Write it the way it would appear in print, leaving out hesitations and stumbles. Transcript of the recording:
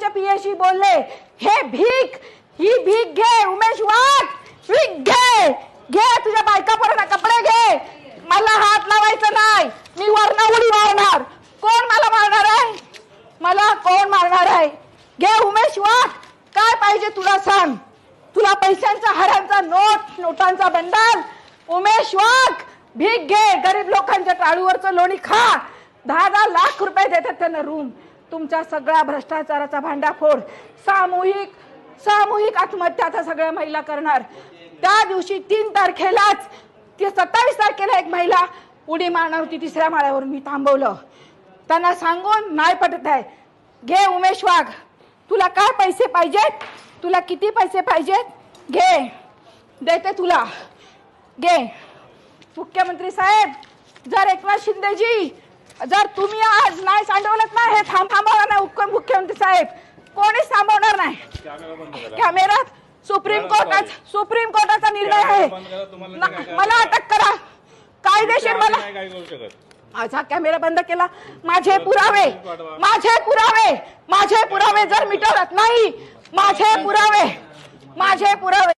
पीएशी बोलले, हे भीक, ही भीक घे उमेश वाघ, भीक घे, घे तुझ्या बायकापर्यंत कपडे घे, मला हात लावायचं नाही, मी वरनं उडी मारणार. कोण मला मारणार आहे? मला कोण मारणार आहे? घे उमेश वाघ, काय पाहिजे तुला सांग. तुला पैशांचा हरांचा नोटांचा बंडल. उमेश वाघ भीक घे, गरीब लोकांच्या टाळूवरचं लोणी खा. 10-10 लाख रुपये देतात त्यांना रूम. तुमच्या सगळ्या भ्रष्टाचाराचा भांडाफोड, सामूहिक आत्महत्या सगळ्या महिला करणार. त्या दिवशी 3 तारखेलाच 27 तारखेला एक महिला उडी मारणार होती 3ऱ्या माळ्यावरून. मी थांबवलं. त्यांना सांगून नाही पटत आहे. घे उमेश वाघ, तुला काय पैसे पाहिजेत? तुला किती पैसे पाहिजेत? घे, देते तुला, घे. मुख्यमंत्री साहेब, जर एकनाथ शिंदेजी, जर तुम्ही आज नाही सांडवलत ना, हे थांबवणार नाही मुख्यमंत्री साहेब, कोणीच थांबवणार नाही. कॅमेरा सुप्रीम कोर्टाचा निर्णय आहे. मला अटक करा कायदेशीर. मला माझा कॅमेरा बंद केला. माझे पुरावे जर मिटवत नाही, माझे पुरावे